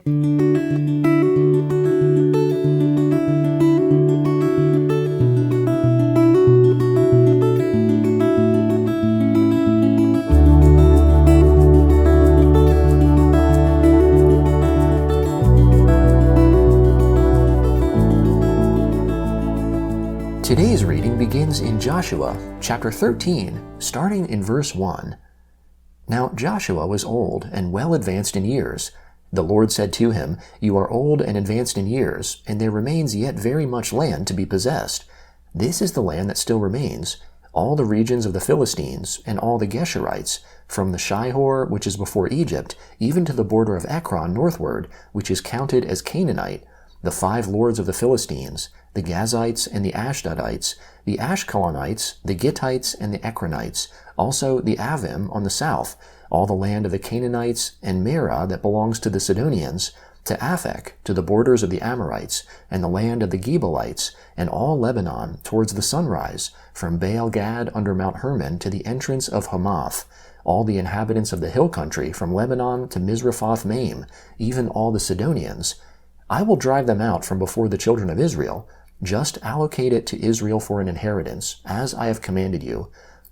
Today's reading begins in Joshua, chapter 13, starting in verse 1. Now Joshua was old and well advanced in years. The Lord said to him, "You are old and advanced in years, and there remains yet very much land to be possessed. This is the land that still remains, all the regions of the Philistines, and all the Geshurites, from the Shihor, which is before Egypt, even to the border of Ekron northward, which is counted as Canaanite, the 5 lords of the Philistines, the Gazites and the Ashdodites, the Ashkelonites, the Gittites and the Ekronites, also the Avim on the south, all the land of the Canaanites, and Merah that belongs to the Sidonians, to Aphek, to the borders of the Amorites, and the land of the Gebalites, and all Lebanon towards the sunrise, from Baal Gad under Mount Hermon to the entrance of Hamath, all the inhabitants of the hill country from Lebanon to Mizraphoth Maim, even all the Sidonians. I will drive them out from before the children of Israel. Just allocate it to Israel for an inheritance, as I have commanded you.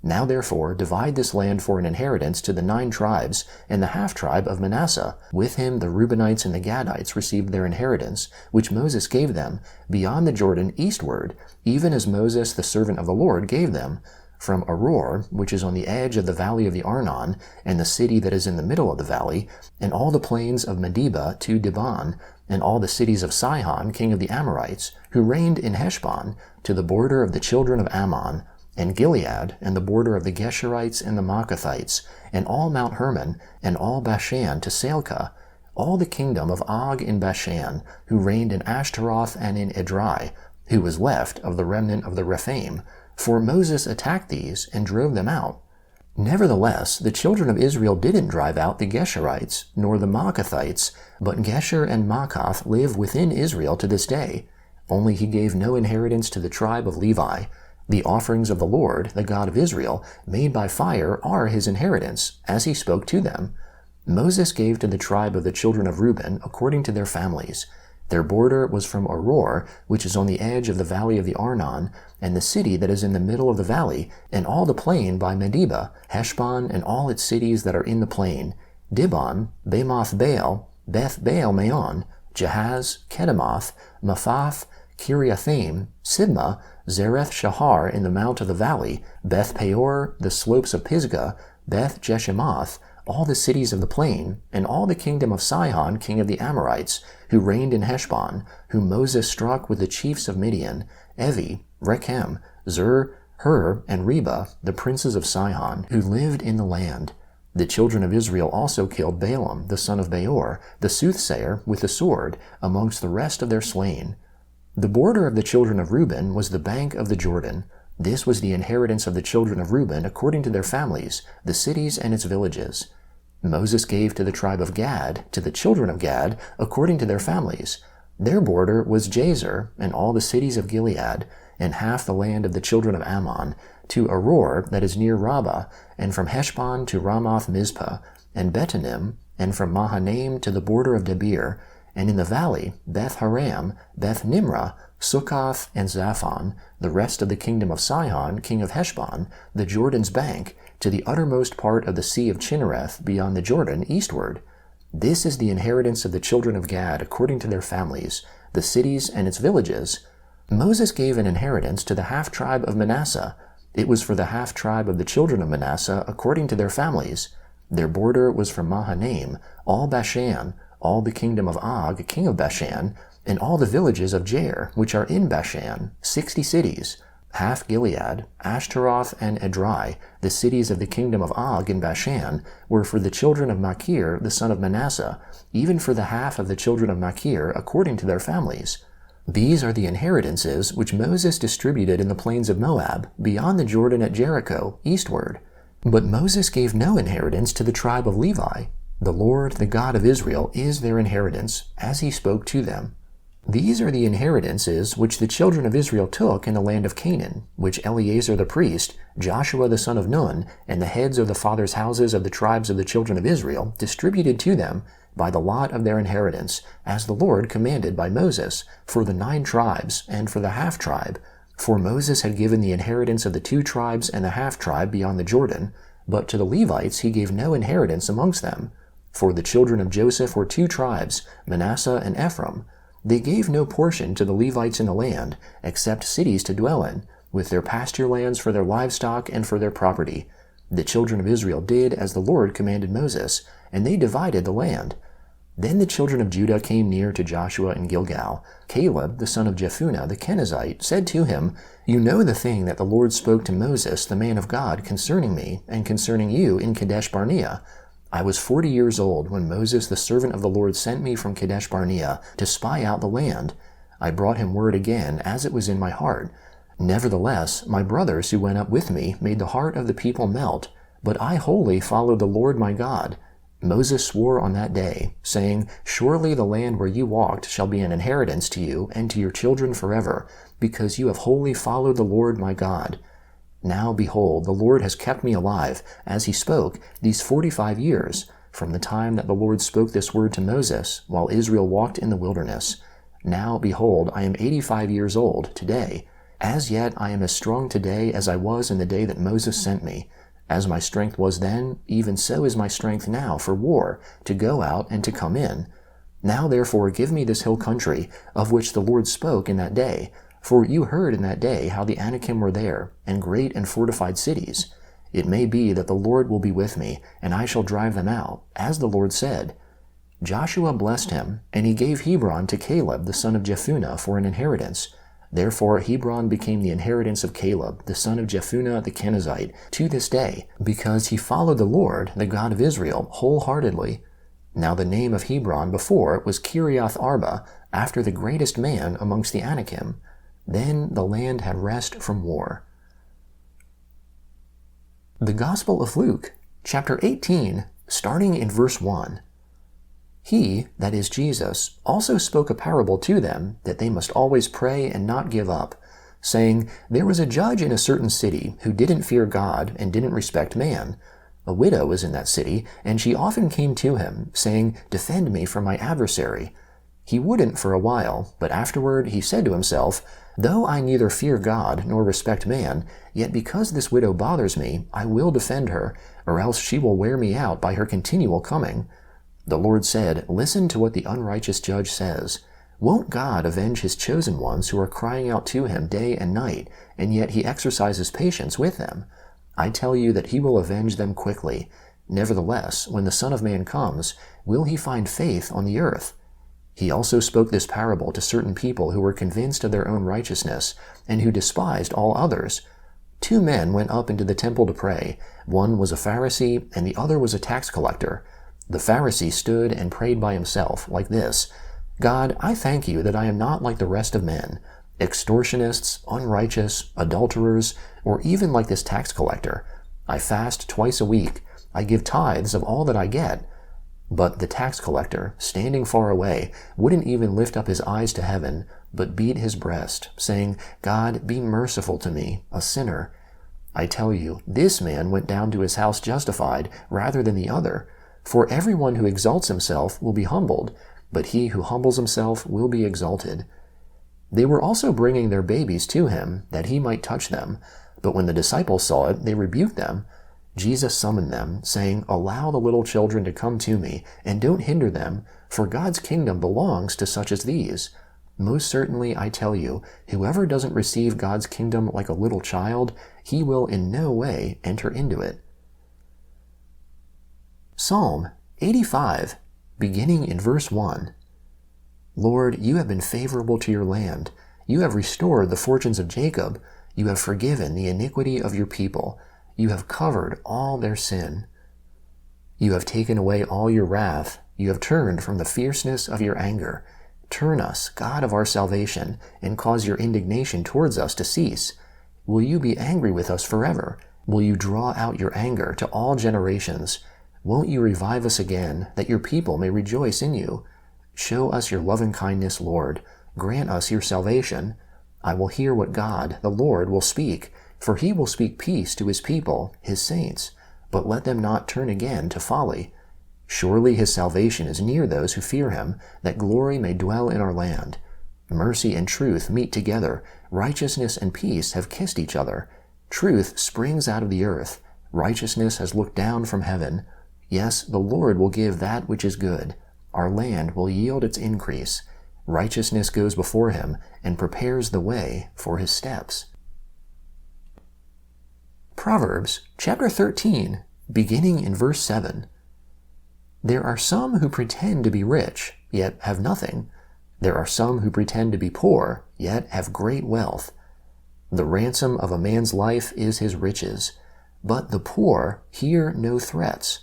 Now therefore divide this land for an inheritance to the 9 tribes and the half-tribe of Manasseh. With him the Reubenites and the Gadites received their inheritance, which Moses gave them, beyond the Jordan eastward, even as Moses the servant of the Lord gave them. From Aroer, which is on the edge of the valley of the Arnon, and the city that is in the middle of the valley, and all the plains of Medeba to Dibon, and all the cities of Sihon, king of the Amorites, who reigned in Heshbon, to the border of the children of Ammon, and Gilead, and the border of the Geshurites and the Maacathites, and all Mount Hermon, and all Bashan to Salcah, all the kingdom of Og in Bashan, who reigned in Ashtaroth and in Edrei, who was left of the remnant of the Rephaim, for Moses attacked these and drove them out. Nevertheless, the children of Israel didn't drive out the Geshurites, nor the Maacathites, but Gesher and Maacath live within Israel to this day. Only he gave no inheritance to the tribe of Levi. The offerings of the Lord, the God of Israel, made by fire, are his inheritance, as he spoke to them. Moses gave to the tribe of the children of Reuben according to their families. Their border was from Aroer, which is on the edge of the valley of the Arnon, and the city that is in the middle of the valley, and all the plain by Medeba, Heshbon, and all its cities that are in the plain, Dibon, Bamoth Baal, Beth Baal Maon, Jahaz, Kedemoth, Mephath, Kiriathaim, Sibmah, Zereth Shahar in the mount of the valley, Beth Peor, the slopes of Pisgah, Beth Jeshemoth, all the cities of the plain, and all the kingdom of Sihon, king of the Amorites, who reigned in Heshbon, whom Moses struck with the chiefs of Midian, Evi, Rechem, Zur, Hur, and Reba, the princes of Sihon, who lived in the land. The children of Israel also killed Balaam, the son of Beor, the soothsayer, with the sword, amongst the rest of their slain. The border of the children of Reuben was the bank of the Jordan. This was the inheritance of the children of Reuben according to their families, the cities and its villages. Moses gave to the tribe of Gad, to the children of Gad, according to their families. Their border was Jazer, and all the cities of Gilead, and half the land of the children of Ammon, to Aroer that is near Rabbah, and from Heshbon to Ramoth Mizpah, and Betanim, and from Mahanaim to the border of Debir, and in the valley Beth Haram, Beth Nimrah, Sukkoth, and Zaphon, the rest of the kingdom of Sihon, king of Heshbon, the Jordan's bank, to the uttermost part of the sea of Chinnereth beyond the Jordan eastward. This is the inheritance of the children of Gad according to their families, the cities and its villages. Moses gave an inheritance to the half-tribe of Manasseh. It was for the half-tribe of the children of Manasseh according to their families. Their border was from Mahanaim, all Bashan, all the kingdom of Og, king of Bashan, and all the villages of Jair, which are in Bashan, 60 cities, half Gilead, Ashtaroth, and Edrei, the cities of the kingdom of Og in Bashan, were for the children of Machir, the son of Manasseh, even for the half of the children of Machir, according to their families. These are the inheritances which Moses distributed in the plains of Moab, beyond the Jordan at Jericho, eastward. But Moses gave no inheritance to the tribe of Levi. The Lord, the God of Israel, is their inheritance, as he spoke to them. These are the inheritances which the children of Israel took in the land of Canaan, which Eleazar the priest, Joshua the son of Nun, and the heads of the fathers' houses of the tribes of the children of Israel distributed to them, by the lot of their inheritance, as the Lord commanded by Moses, for the 9 tribes, and for the half-tribe. For Moses had given the inheritance of the 2 tribes and the half-tribe beyond the Jordan, but to the Levites he gave no inheritance amongst them. For the children of Joseph were 2 tribes, Manasseh and Ephraim. They gave no portion to the Levites in the land, except cities to dwell in, with their pasture lands for their livestock and for their property. The children of Israel did as the Lord commanded Moses, and they divided the land. Then the children of Judah came near to Joshua in Gilgal. Caleb, the son of Jephunneh the Kenizzite, said to him, "You know the thing that the Lord spoke to Moses, the man of God, concerning me, and concerning you in Kadesh Barnea. I was 40 years old when Moses, the servant of the Lord, sent me from Kadesh Barnea to spy out the land. I brought him word again, as it was in my heart. Nevertheless, my brothers who went up with me made the heart of the people melt, but I wholly followed the Lord my God. Moses swore on that day, saying, Surely the land where you walked shall be an inheritance to you and to your children forever, because you have wholly followed the Lord my God. Now behold, the Lord has kept me alive, as he spoke, these 45 years, from the time that the Lord spoke this word to Moses, while Israel walked in the wilderness. Now behold, I am 85 years old today. As yet I am as strong today as I was in the day that Moses sent me. As my strength was then, even so is my strength now for war, to go out and to come in. Now therefore give me this hill country, of which the Lord spoke in that day. For you heard in that day how the Anakim were there, and great and fortified cities. It may be that the Lord will be with me, and I shall drive them out, as the Lord said." Joshua blessed him, and he gave Hebron to Caleb the son of Jephunneh for an inheritance. Therefore Hebron became the inheritance of Caleb the son of Jephunneh the Kenizzite to this day, because he followed the Lord, the God of Israel, wholeheartedly. Now the name of Hebron before was Kiriath Arba, after the greatest man amongst the Anakim. Then the land had rest from war. The Gospel of Luke, chapter 18, starting in verse 1. He, that is Jesus, also spoke a parable to them, that they must always pray and not give up, saying, There was a judge in a certain city who didn't fear God and didn't respect man. A widow was in that city, and she often came to him, saying, Defend me from my adversary. He wouldn't for a while, but afterward he said to himself, Though I neither fear God nor respect man, yet because this widow bothers me, I will defend her, or else she will wear me out by her continual coming. The Lord said, Listen to what the unrighteous judge says. Won't God avenge his chosen ones who are crying out to him day and night, and yet he exercises patience with them? I tell you that he will avenge them quickly. Nevertheless, when the Son of Man comes, will he find faith on the earth? He also spoke this parable to certain people who were convinced of their own righteousness, and who despised all others. 2 men went up into the temple to pray. One was a Pharisee, and the other was a tax collector. The Pharisee stood and prayed by himself, like this, God, I thank you that I am not like the rest of men, extortionists, unrighteous, adulterers, or even like this tax collector. I fast twice a week. I give tithes of all that I get. But the tax collector, standing far away, wouldn't even lift up his eyes to heaven, but beat his breast, saying, God, be merciful to me, a sinner. I tell you, this man went down to his house justified rather than the other. For everyone who exalts himself will be humbled, but he who humbles himself will be exalted. They were also bringing their babies to him, that he might touch them. But when the disciples saw it, they rebuked them. Jesus summoned them, saying, Allow the little children to come to me, and don't hinder them, for God's kingdom belongs to such as these. Most certainly, I tell you, whoever doesn't receive God's kingdom like a little child, he will in no way enter into it. Psalm 85, beginning in verse 1. Lord, you have been favorable to your land. You have restored the fortunes of Jacob. You have forgiven the iniquity of your people. You have covered all their sin. You have taken away all your wrath. You have turned from the fierceness of your anger. Turn us, God of our salvation, and cause your indignation towards us to cease. Will you be angry with us forever? Will you draw out your anger to all generations? Won't you revive us again, that your people may rejoice in you? Show us your loving kindness, Lord. Grant us your salvation. I will hear what God, the Lord, will speak. For he will speak peace to his people, his saints, but let them not turn again to folly. Surely his salvation is near those who fear him, that glory may dwell in our land. Mercy and truth meet together. Righteousness and peace have kissed each other. Truth springs out of the earth. Righteousness has looked down from heaven. Yes, the Lord will give that which is good. Our land will yield its increase. Righteousness goes before him and prepares the way for his steps. Proverbs chapter 13, beginning in verse 7. There are some who pretend to be rich, yet have nothing. There are some who pretend to be poor, yet have great wealth. The ransom of a man's life is his riches, but the poor hear no threats.